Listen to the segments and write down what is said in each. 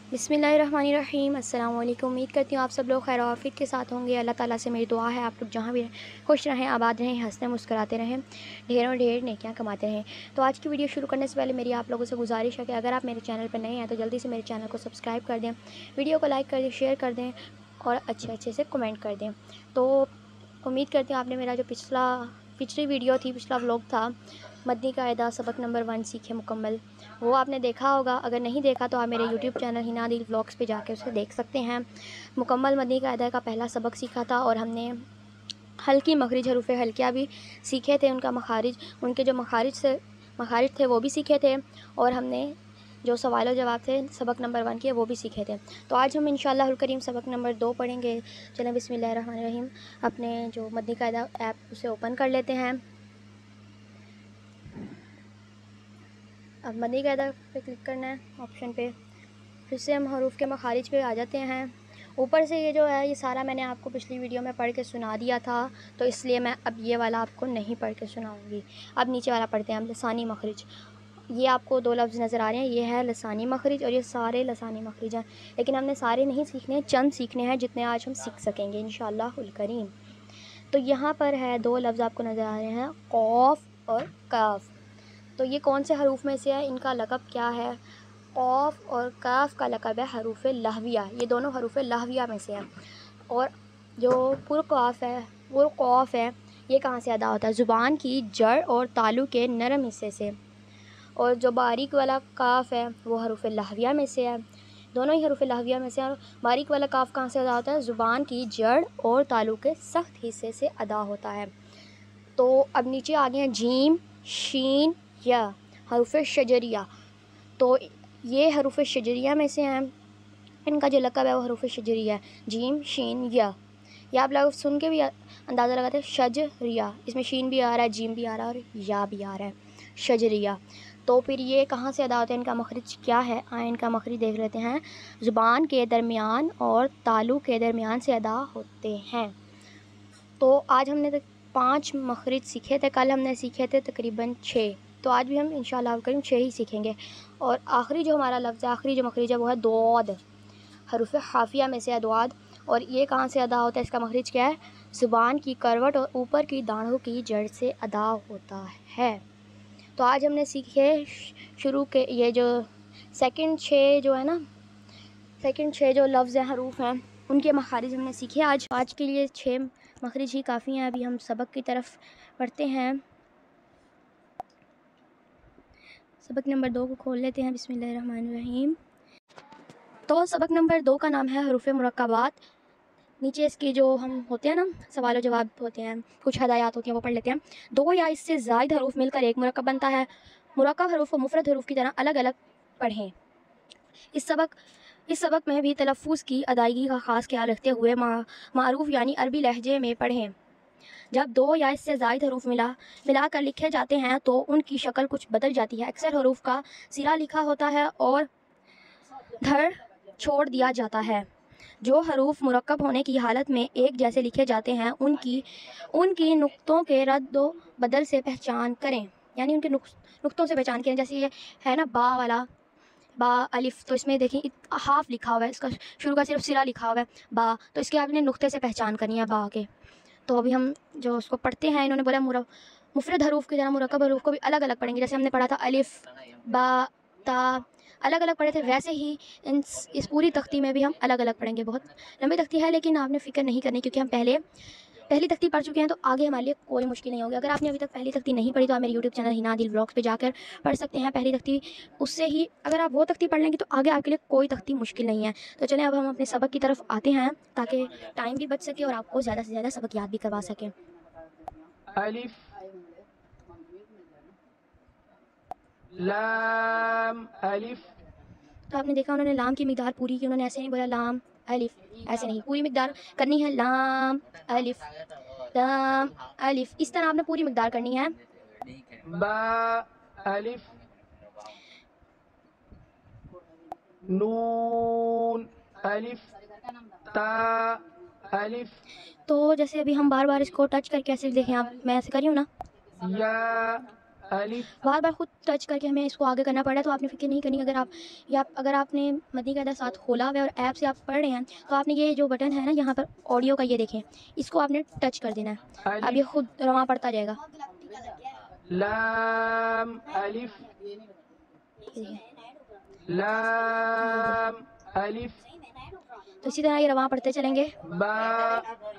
बिस्मिल्लाहिर्रहमानिर्रहीम। अस्सलाम वालेकुम। उम्मीद करती हूँ आप सब लोग खैर आफियत के साथ होंगे। अल्लाह ताला से मेरी दुआ है आप लोग जहाँ भी रहें खुश रहें, आबाद रहें, हंसते मुस्कुराते रहें, ढेरों ढेर नेकियां कमाते रहें। तो आज की वीडियो शुरू करने से पहले मेरी आप लोगों से गुजारिश है कि अगर आप मेरे चैनल पर नए हैं तो जल्दी से मेरे चैनल को सब्सक्राइब कर दें, वीडियो को लाइक कर दें, शेयर कर दें और अच्छे से कमेंट कर दें। तो उम्मीद करती हूँ आपने मेरा जो पिछली वीडियो थी, पिछला व्लॉग था, मदनी कायदा सबक नंबर 1 सीखे मुकम्मल, वो आपने देखा होगा। अगर नहीं देखा तो आप मेरे यूट्यूब चैनल हिना दिल व्लॉग्स पे जाके उसे देख सकते हैं। मुकम्मल मदनी कायदा का पहला सबक सीखा था और हमने हल्की मखरिज हरूफ हल्किया भी सीखे थे, उनके जो मखारिज थे वो भी सीखे थे, और हमने जो सवाल जवाब थे सबक नंबर 1 के वो भी सीखे थे। तो आज हम इंशाअल्लाहुल करीम सबक नंबर 2 पढ़ेंगे। चलें बिस्मिल्लाहिर्रहमानिर्रहीम, अपने जो मदनी कायदा ऐप उसे ओपन कर लेते हैं। अब मदनी कायदा पे क्लिक करना है ऑप्शन पे, फिर से हम हरूफ के मखारिज पे आ जाते हैं। ऊपर से ये जो है ये सारा मैंने आपको पिछली वीडियो में पढ़ के सुना दिया था, तो इसलिए मैं अब ये वाला आपको नहीं पढ़ के सुनाऊंगी। अब नीचे वाला पढ़ते हैं हम, लसानी मखरिज। ये आपको 2 लफ्ज़ नज़र आ रहे हैं, ये है लसानी मखरिज और ये सारे लसानी मखरिज हैं, लेकिन हमने सारे नहीं सीखने हैं, चंद सीखने हैं जितने आज हम सीख सकेंगे इंशाअल्लाहुल करीम। तो यहाँ पर है 2 लफ्ज़ आपको नज़र आ रहे हैं, कौफ और काफ। तो ये कौन से हरूफ में से है, इनका लक़ब क्या है? कौफ और काफ का लक़ब है हरूफ लहविया। ये दोनों हरूफ लहविया में से हैं। और जो पुरकौफ है ये कहाँ से अदा होता है? ज़ुबान की जड़ और तालु के नरम हिस्से से। और जो बारीक वाला काफ है वो हरूफ लहविया में से है। दोनों ही हरूफ लहविया में से। और बारीक वाला काफ कहाँ से अदा होता है? ज़ुबान की जड़ और तालु के सख्त हिस्से से अदा होता है। तो अब नीचे आ गए हैं जीम, शीन, या हरूफ शजरिया। तो ये हरूफ शजरिया में से हैं, इनका जो लक़ब है वो हरूफ शजरिया है, जीम, शीन, या। आप लोग सुन के भी अंदाज़ा लगाते हैं, शजरिया, इसमें शीन भी आ रहा है, जीम भी आ रहा है और या भी आ रहा है, शजरिया। तो फिर ये कहाँ से अदा होते हैं, इनका मखरिज क्या है? इनका मखरिज देख लेते हैं। ज़ुबान के दरमियान और तालु के दरमियान से अदा होते हैं। तो आज हमने 5 मखरिज सीखे थे, कल हमने सीखे थे तकरीबन 6। तो आज भी हम इंशाअल्लाह करीम 6 ही सीखेंगे। और आखिरी जो हमारा लफ्ज़ है, आखिरी जो मखरिज है वो है दोद, हरूफ हाफिया में से है दोद। और ये कहाँ से अदा होता है, इसका मखरिज क्या है? ज़ुबान की करवट और ऊपर की दाढ़ों की जड़ से अदा होता है। तो आज हमने सीखे शुरू के ये जो सेकंड 6 जो है ना, सेकंड 6 जो लफ्ज़ हैं, हरूफ हैं, उनके मखारिज हमने सीखे। आज के लिए 6 मखरिज ही काफ़ी हैं। अभी हम सबक की तरफ पढ़ते हैं। सबक नंबर 2 को खोल लेते हैं। बिस्मिल्लाहिर्रहमानिर्रहीम। तो सबक नंबर 2 का नाम है हरूफ मुरक्कबात। नीचे इसके जो हम होते हैं ना, सवाल जवाब होते हैं, कुछ हदायत होती हैं, वो पढ़ लेते हैं। 2 या इससे ज़ायद हरूफ मिलकर एक मुरक्कब बनता है। मुरक्कब हरूफ को मुफरद हरूफ की तरह अलग अलग पढ़ें। इस सबक में भी तलफ़्फ़ुज़ की अदायगी का ख़ास ख्याल रखते हुए मारूफ़ यानी अरबी लहजे में पढ़ें। जब 2 या इससे ज़ायद हरूफ मिलाकर लिखे जाते हैं तो उनकी शक्ल कुछ बदल जाती है। अक्सर हरूफ का सिरा लिखा होता है और धड़ छोड़ दिया जाता है। जो हरूफ मुरक्कब होने की हालत में एक जैसे लिखे जाते हैं उनकी नुक्तों के रद्द बदल से पहचान करें, यानी उनके नुक्तों से पहचान करें। जैसे ये है ना बा वाला, बा अलिफ, तो इसमें देखिए हाफ लिखा हुआ है, इसका शुरू का सिर्फ सिरा लिखा हुआ है बा, तो इसके आपने नुक्ते से पहचान करनी है बा के। तो अभी हम जो उसको पढ़ते हैं, इन्होंने बोला मुफरद हरूफ की तरह मुरक्कब हरूफ को भी अलग अलग पढ़ेंगे। जैसे हमने पढ़ा था अलिफ, बा, ता, अलग अलग पढ़े थे, वैसे ही इस पूरी तख्ती में भी हम अलग अलग पढ़ेंगे। बहुत लंबी तख्ती है लेकिन आपने फ़िक्र नहीं करनी, क्योंकि हम पहली तख्ती पढ़ चुके हैं, तो आगे हमारे लिए कोई मुश्किल नहीं होगी। अगर आपने अभी तक पहली तख्ती नहीं पढ़ी तो आप मेरे यूट्यूब चैनल हिना दिल व्लॉग्स पे जाकर पढ़ सकते हैं पहली तख्ती। उससे ही अगर आप वो तख्ती पढ़ लेंगे तो आगे आपके लिए कोई तख्ती मुश्किल नहीं है। तो चलें अब हम अपने सबक की तरफ आते हैं, ताकि टाइम भी बच सके और आपको ज़्यादा से ज़्यादा सबक याद भी करवा सकें। अलिफ, लाम, अलिफ। तो आपने देखा उन्होंने लाम की मिकदार पूरी की, उन्होंने ऐसे नहीं बोला लाम अलिफ, ऐसे नहीं, पूरी मिकदार करनी है। लाम अलिफ, लाम अलिफ, इस तरह आपने पूरी मिकदार करनी है। बा अलिफ, नून अलिफ, ता अलिफ। तो जैसे अभी हम बार बार इसको टच करके ऐसे देखें, आप मैं ऐसे कर रही हूँ ना, या अलिफ बार बार खुद टच करके हमें इसको आगे करना पड़ रहा है, तो आपने फिक्र नहीं करनी। अगर आपने मदनी कायदा साथ खोला हुआ है और ऐप से आप पढ़ रहे हैं, तो आपने ये जो बटन है ना यहाँ पर ऑडियो का, ये देखें, इसको आपने टच कर देना है। अब ये अलिफ खुद रवां पड़ता जाएगा। लाम अलिफ लाम अलिफ तो इसी तरह ये रवां पढ़ते चलेंगे। बा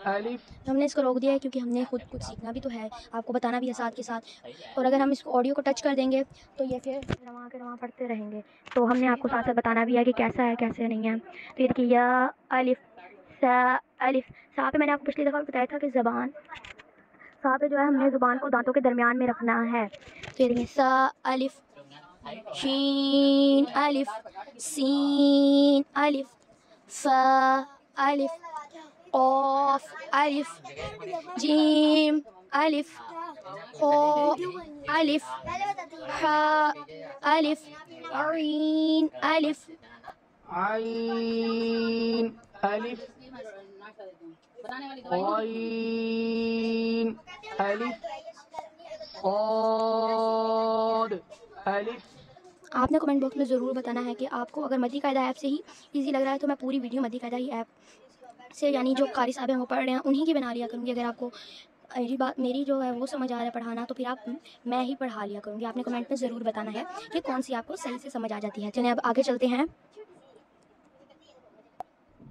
अलिफ तो हमने इसको रोक दिया है क्योंकि हमने खुद कुछ सीखना भी तो है, आपको बताना भी है साथ के साथ। और अगर हम इसको ऑडियो को टच कर देंगे तो ये फिर रवां के रवां पढ़ते रहेंगे। तो हमने आपको साथ साथ बताना भी है कि कैसा है कैसे नहीं है। तो ये देखिए, या अलिफ सा अलिफ सा पे मैंने आपको पिछली दफ़ा बताया था कि ज़बान सा पे जो है हमने ज़ुबान को दांतों के दरमियान में रखना है। तो ये देखिए, सा अलिफ शीन अलिफ सीन अलिफ फा अलिफ ऑफ अलिफ जीम अलिफ हो अलिफ हा अलिफ आइन अलिफ आइन अलिफ गीन अलिफ साद अलिफ। आपने कमेंट बॉक्स में ज़रूर बताना है कि आपको अगर मदनी कायदा ऐप से ही इजी लग रहा है, तो मैं पूरी वीडियो मदनी कायदा ही ऐप से, यानी जो कारी साहब हैं वो पढ़ रहे हैं, उन्हीं की बना लिया करूँगी। अगर आपको मेरी जो है वो समझ आ रहा है पढ़ाना, तो फिर मैं ही पढ़ा लिया करूँगी। आपने कमेंट में ज़रूर बताना है कि कौन सी आपको सही से समझ आ जाती है। चलिए अब आगे चलते हैं।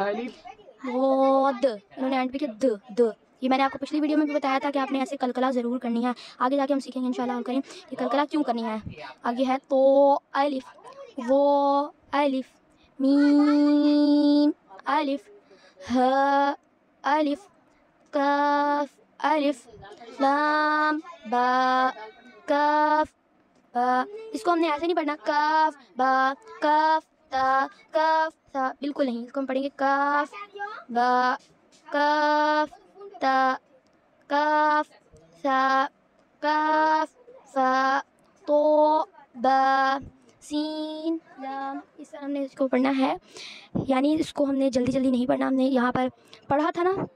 अलिफ इन्होंने एंड पे किया द। ये मैंने आपको पिछली वीडियो में भी बताया था कि आपने ऐसे कलकला ज़रूर करनी है। आगे जाके हम सीखेंगे इंशाल्लाह और करें कि कलकला क्यों करनी है। आगे है तो अलिफ वो अलिफ मीम अलिफ ह अलिफ काफ अलिफ लाम बा काफ बा। इसको हमने ऐसे नहीं पढ़ना काफ बा काफ ता, बिल्कुल नहीं। इसको हम पढ़ेंगे काफ बा काफ ता काफ सा काफ सा तो बा सीन लाम। इस तरह हमने इसको पढ़ना है, यानी इसको हमने जल्दी जल्दी नहीं पढ़ना। हमने यहाँ पर पढ़ा था ना,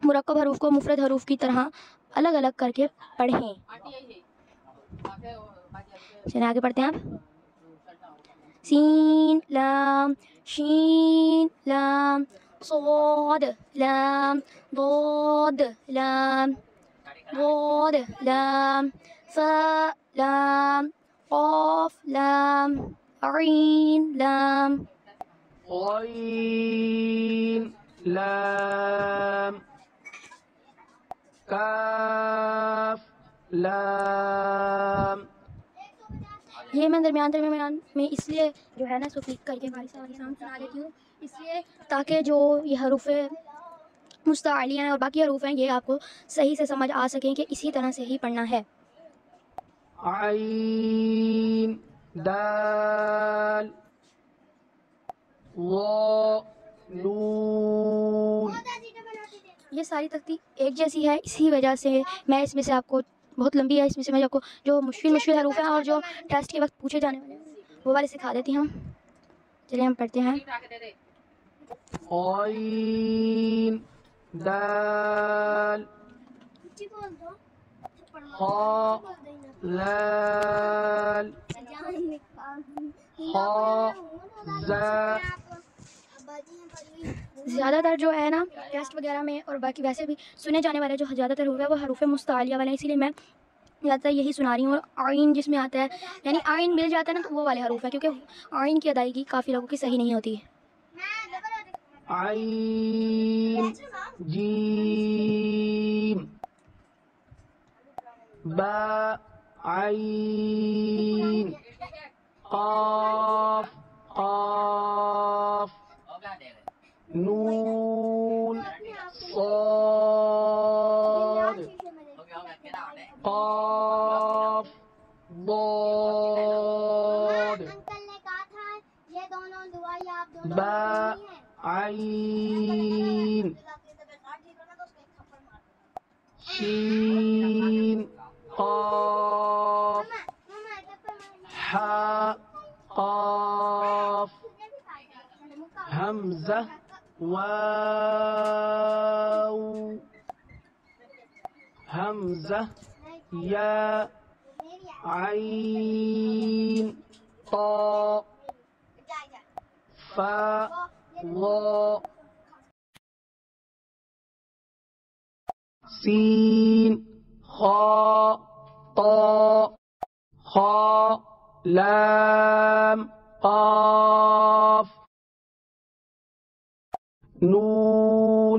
मुरक्कब हरूफ को मुफरद हरूफ की तरह अलग अलग करके पढ़ें। चलिए आगे पढ़ते हैं आप। सीन लाम शीन लाम सोद लाम दोद लाम दोद लाम फा लाम ऑफ लाम आइन लाम गीन लाम काफ लाम। ये मैं दरमियान में इसलिए जो है ना इसको क्लिक करके हमारे सामने सुना लेती हूँ, इसलिए ताकि जो ये हरूफ मुस्तालियाँ हैं और बाकी हरूफ हैं ये आपको सही से समझ आ सकें कि इसी तरह से ही पढ़ना है। आइन दाल वो नून। ये सारी तख्ती एक जैसी है, इसी वजह से मैं इसमें से आपको, बहुत लंबी है, इसमें से मैं आपको जो मुश्किल हरूफ हैं और जो टेस्ट के वक्त पूछे जाने वाले वो वाले सिखा देती हूँ। चलिए हम पढ़ते हैं। आइन दाल हा लाल हा जा। ज़्यादातर जो है ना टेस्ट वगैरह में और बाकी वैसे भी सुने जाने वाले जो ज़्यादातर हरूफ है वो हरूफ मुस्तालिया वाले हैं, इसीलिए मैं ज़्यादातर यही सुना रही हूँ। और आइन जिसमें आता है, यानी आइन मिल जाता है ना, तो वो वाले हरूफ है, क्योंकि आइन की अदायगी काफ़ी लोगों की सही नहीं होती है। आइन जीम बा आइन काफ काफ नून साद काफ दाद बा आइन शीन काफ हा काफ हमजा वाव हमज़ा या आइन ता फा वा सीन खा ता खा लाम काफ नून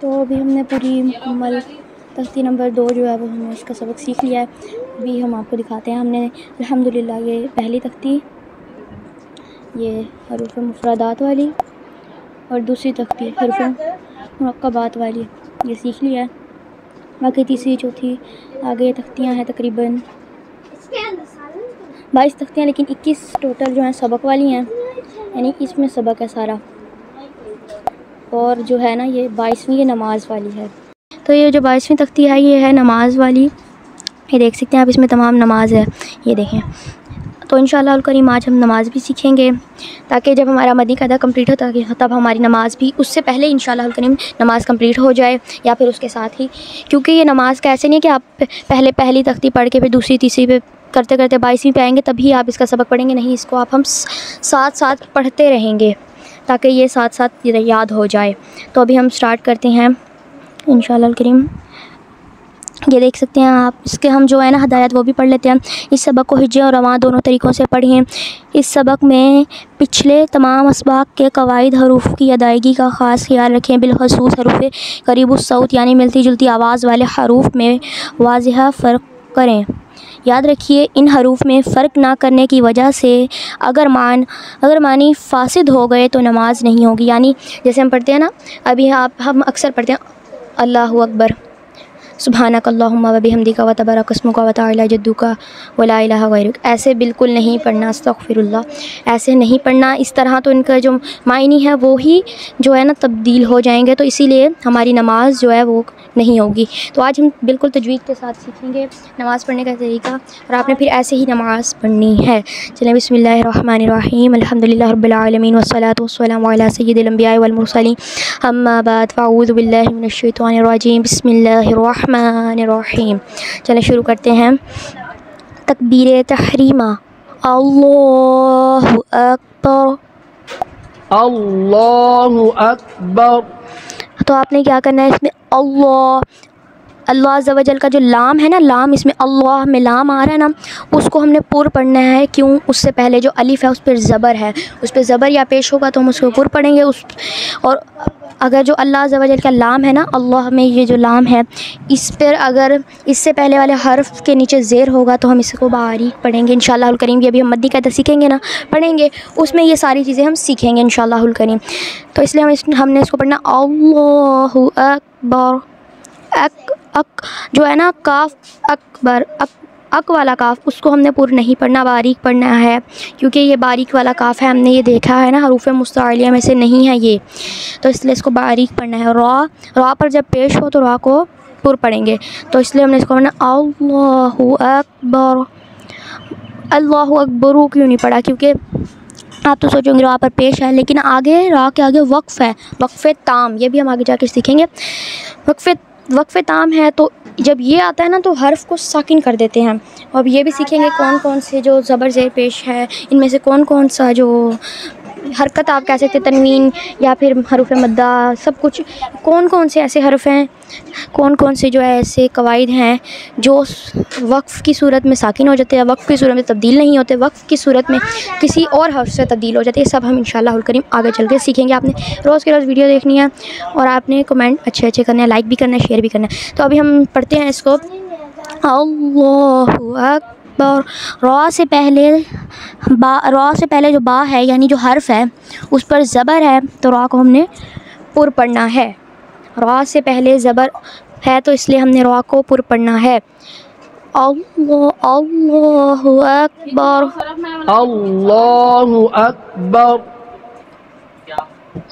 तो अभी हमने पूरी मुकम्मल तख्ती नंबर 2 जो है वो हमने इसका सबक सीख लिया है। अभी हम आपको दिखाते हैं। हमने अल्हम्दुलिल्लाह ये पहली तख्ती, ये हरूफ मुफ़रदात वाली, और दूसरी तख्ती हरूफ मुरक्कबात वाली ये सीख लिया है। बाकी तीसरी चौथी आगे तख्तियाँ हैं, तकरीबन 22 तख्तियाँ, लेकिन 21 टोटल जो हैं सबक वाली हैं, यानी इसमें सबक है सारा। और जो है ना ये 22वीं ये नमाज वाली है। तो ये जो 22वीं तख्ती है ये है नमाज वाली। ये देख सकते हैं आप, इसमें तमाम नमाज है, ये देखें। तो इंशाअल्लाह अल करीम आज हम नमाज भी सीखेंगे, ताकि जब हमारा मदी क़दा कंप्लीट होता है तब हमारी नमाज भी उससे पहले इंशाअल्लाह अल करीम नमाज कंप्लीट हो जाए, या फिर उसके साथ ही। क्योंकि ये नमाज का ऐसे नहीं कि आप पहले पहली तख्ती पढ़ के फिर दूसरी तीसरी पे करते करते 22वीं पे आएंगे तभी आप इसका सबक पढ़ेंगे, नहीं, इसको आप हम साथ साथ पढ़ते रहेंगे ताकि ये साथ साथ याद हो जाए। तो अभी हम स्टार्ट करते हैं इंशाअल्लाह अल करीम। ये देख सकते हैं आप, इसके हम जो है ना हदायत वो भी पढ़ लेते हैं। इस सबक को हिज्जे और रवां दोनों तरीक़ों से पढ़ें। इस सबक में पिछले तमाम असबाक के कवायद हरूफ की अदायगी का ख़ास ख्याल रखें। बिलखसूस हरूफ करीबुस सौत यानी मिलती जुलती आवाज़ वाले हरूफ में वाज़िह फ़र्क करें। याद रखिए, इन हरूफ में फ़र्क ना करने की वजह से अगर मानी फ़ासिद हो गए तो नमाज नहीं होगी। यानी जैसे हम पढ़ते हैं ना, अभी हम अक्सर पढ़ते हैं अल्लाहु अकबर, सुब्हानक अल्लाहुम्मा व बिहम्दिका व तबारक अस्मुका व तआला जद्दुका व ला इलाहा गैरुक। ऐसे बिल्कुल नहीं पढ़ना, अस्तग़फिरुल्लाह, ऐसे नहीं पढ़ना। इस तरह तो इनका जो मायनी है वो ही जो है ना तब्दील हो जाएंगे, तो इसीलिए हमारी नमाज जो है वो नहीं होगी। तो आज हम बिल्कुल तजवीद के साथ सीखेंगे नमाज़ पढ़ने का तरीका, और आपने फिर ऐसे ही नमाज़ पढ़नी है। चलें, बिस्मिल्लाहिर्रहमानिर्रहीम, अल्हम्दुलिल्लाहि रब्बिल आलमीन वस्सलातु वस्सलामु अला सय्यिदिल अंबिया'i वल मुरसलीन, अम्मा बाद, फ़अऊज़ु बिल्लाहि मिनश शैतानिर रजीम, बिस्मिल्लाहिर्रहमानिर्रहीम। चलें शुरू करते हैं। तकबीर तहरीमा, अल्लाहु अकबर, अल्लाहु अकबर। तो आपने क्या करना है, इसमें अल्लाह अज़्ज़ा व जल का जो लाम है ना, लाम, इसमें अल्लाह में लाम आ रहा है ना, उसको हमने पुर पढ़ना है। क्यों? उससे पहले जो अलिफ है उस पर ज़बर है, उस पर ज़बर या पेश होगा तो हम उसको पुर पढ़ेंगे। और अगर जो अल्लाह अज़्ज़ा व जल का लाम है ना, अल्लाह में ये जो लाम है, इस पर अगर इससे पहले वाले हर्फ के नीचे ज़ेर होगा तो हम इसको बारीक पढ़ेंगे इंशाअल्लाह अल करीम। ये भी हम मद्दी क़ायदा सीखेंगे ना, पढ़ेंगे, उसमें ये सारी चीज़ें हम सीखेंगे इंशाअल्लाह अल करीम। तो इसलिए हमने इसको पढ़ना अल्लाहु अकबर। अक जो है ना काफ, अकबर, अक वाला काफ, उसको हमने पूरा नहीं पढ़ना, बारीक पढ़ना है, क्योंकि ये बारीक वाला काफ है, हमने ये देखा है ना हरूफ मुस्तअलिया में से नहीं है ये, तो इसलिए इसको बारीक पढ़ना है। रा पर जब पेश हो तो रा को पुर पढ़ेंगे, तो इसलिए हमने इसको पढ़ना अल्लाहु अकबर। अल्लाहु अकबर क्यों नहीं पढ़ा? क्योंकि आप तो सोचोगे रा पर पेश है, लेकिन आगे रा के आगे वक्फ़ है, वक्फ़े ताम, ये भी हम आगे जाकर सीखेंगे। वक्फ़े ताम है, तो जब ये आता है ना तो हर्फ को साकिन कर देते हैं। अब ये भी सीखेंगे कौन कौन से जो ज़बर ज़ेर पेश है, इनमें से कौन कौन सा जो हरकत आप कह सकते हैं, तनवीन या फिर हरूफ मद्दा, सब कुछ। कौन कौन से ऐसे हरफ हैं, कौन कौन से जो है ऐसे कवायद हैं जो वक्फ़ की सूरत में साकिन हो जाते हैं, वक्फ़ की सूरत में तब्दील नहीं होते, वक्फ़ की सूरत में किसी और हर्फ से तब्दील हो जाती है। सब हम इंशाअल्लाह करीम आगे चल के सीखेंगे। आपने रोज़ के रोज़ वीडियो देखनी है और आपने कमेंट अच्छे अच्छे करने हैं, लाइक भी करना है, शेयर भी करना है। तो अभी हम पढ़ते हैं इसको। अल्लाहु अकबर। रॉ से पहले जो बा है यानी जो हर्फ है उस पर ज़बर है, तो रॉ को हमने पुर पढ़ना है। रॉ से पहले ज़बर है तो इसलिए हमने रॉ को पुर पढ़ना है। अल्लाहु अकबर। अल्लाहु अकबर।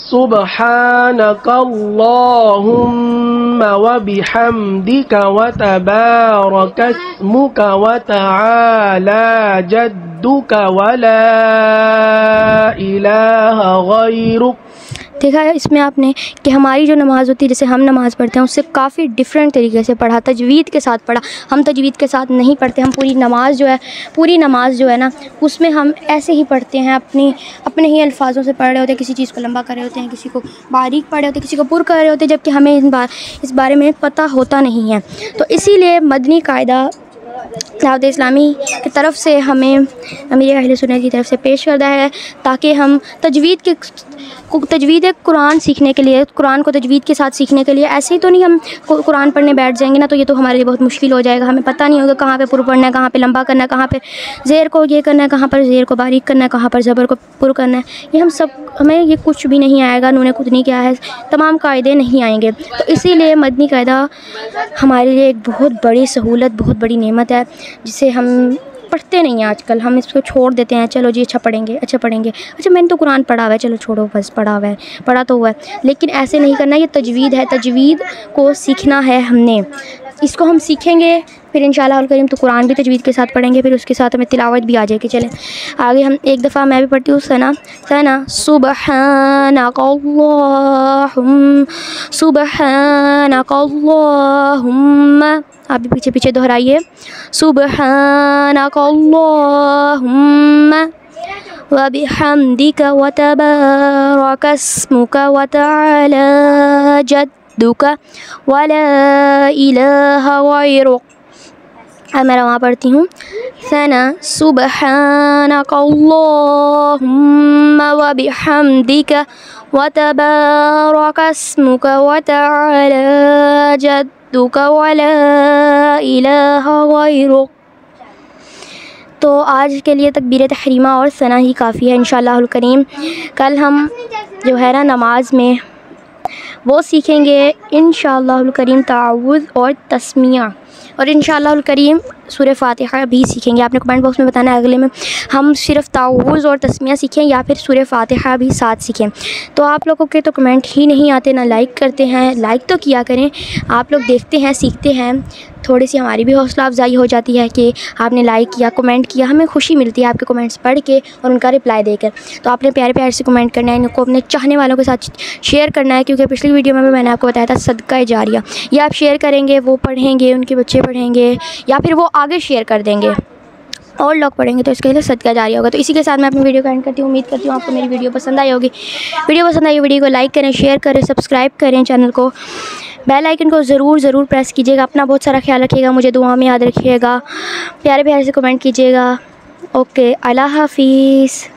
सुब्हानकल्लाहुम्मा व बिहम्दिका व तबारक अस्मुका व तआला जद्दुका व ला इलाहा गैरुक। देखा है इसमें आपने कि हमारी जो नमाज़ होती है, जैसे हम नमाज़ पढ़ते हैं, उससे काफ़ी डिफरेंट तरीके से पढ़ा, तजवीद के साथ पढ़ा। हम तजवीद के साथ नहीं पढ़ते, हम पूरी नमाज जो है ना उसमें हम ऐसे ही पढ़ते हैं, अपने ही अल्फाजों से पढ़ रहे होते हैं। किसी चीज़ को लंबा कर रहे होते हैं, किसी को बारीक पढ़ रहे होते हैं, किसी को पुर कर रहे होते हैं, जबकि हमें इस बारे में पता होता नहीं है। तो इसीलिए मदनी कायदा दावत इस्लामी की तरफ से हमें अमीर अहले सुन्नत की तरफ से पेश करता है, ताकि हम तजवीद कुरान सीखने के लिए, कुरान को तजवीद के साथ सीखने के लिए, ऐसे ही तो नहीं हम कुरान पढ़ने बैठ जाएंगे ना, तो ये तो हमारे लिए बहुत मुश्किल हो जाएगा। हमें पता नहीं होगा कहाँ पे पुर पढ़ना है, कहाँ पे लंबा करना है, कहाँ पे ज़ेर को ये करना है, कहाँ पर ज़ेर को बारीक करना है, कहाँ पर ज़बर को पुर करना है। हमें ये कुछ भी नहीं आएगा। नूने कुतनी क्या है, तमाम कायदे नहीं आएंगे। तो इसीलिए मदनी कायदा हमारे लिए एक बहुत बड़ी सहूलत, बहुत बड़ी नेमत है, जिसे हम पढ़ते नहीं हैं आजकल। हम इसको छोड़ देते हैं, चलो जी अच्छा पढ़ेंगे, अच्छा मैंने तो कुरान पढ़ा हुआ है, चलो छोड़ो बस, पढ़ा तो हुआ है। लेकिन ऐसे नहीं करना, ये तजवीद है, तजवीद को सीखना है हमने। इसको हम सीखेंगे फिर इंशाअल्लाह करीम तो कुरान भी तजवीद के साथ पढ़ेंगे, फिर उसके साथ हमें तिलावत भी आ जाएगी। चलें आगे हम एक दफ़ा मैं भी पढ़ती हूँ। सना सुब्हानकल्लाहुम्मा, आप भी पीछे पीछे दोहराइए। सुब्हानकल्लाहुम्मा व बिहम्दिका व तबारक अस्मुका व तआला जद्दुका व ला इलाहा गैरुक। अब मैं वहाँ पढ़ती हूँ। सना सुब्हानकल्लाहुम्मा व बिहम्दिका व तबारक अस्मुका व तआला जद्दुका व ला इलाहा गैरुक। तो आज के लिए तकबीर तहरीमा और सना ही काफ़ी है इंशाअल्लाहुल करीम। कल हम जो है ना नमाज में वो सीखेंगे इंशाअल्लाहुल करीम ताउज़ और तस्मिया, और इंशाअल्लाहुल करीम सूरह फातिहा भी सीखेंगे। आपने कमेंट बॉक्स में बताना है अगले में हम सिर्फ ताउज़ और तस्मिया सीखें या फिर सूरह फातिहा भी साथ सीखें। तो आप लोगों के तो कमेंट ही नहीं आते, ना लाइक करते हैं। लाइक तो किया करें, आप लोग देखते हैं, सीखते हैं, थोड़ी सी हमारी भी हौसला अफजाई हो जाती है कि आपने लाइक किया, कमेंट किया। हमें खुशी मिलती है आपके कमेंट्स पढ़ के और उनका रिप्लाई देकर। तो आपने प्यारे प्यारे से कमेंट करना है, इनको अपने चाहने वालों के साथ शेयर करना है, क्योंकि पिछली वीडियो में भी मैंने आपको बताया था सदका जारिया। ये आप शेयर करेंगे, वो पढ़ेंगे, उनके बच्चे पढ़ेंगे या फिर वो आगे शेयर कर देंगे और लोग पढ़ेंगे, तो इसके लिए सदका जारी होगा। तो इसी के साथ मैं अपनी वीडियो का एंड करती हूँ। उम्मीद करती हूँ आपको मेरी वीडियो पसंद आई होगी। वीडियो पसंद आई वीडियो को लाइक करें, शेयर करें, सब्सक्राइब करें चैनल को, बेल आइकन को ज़रूर प्रेस कीजिएगा। अपना बहुत सारा ख्याल रखिएगा, मुझे दुआ में याद रखिएगा, प्यारे प्यारे से कमेंट कीजिएगा। ओके, अल्लाह हाफिज़।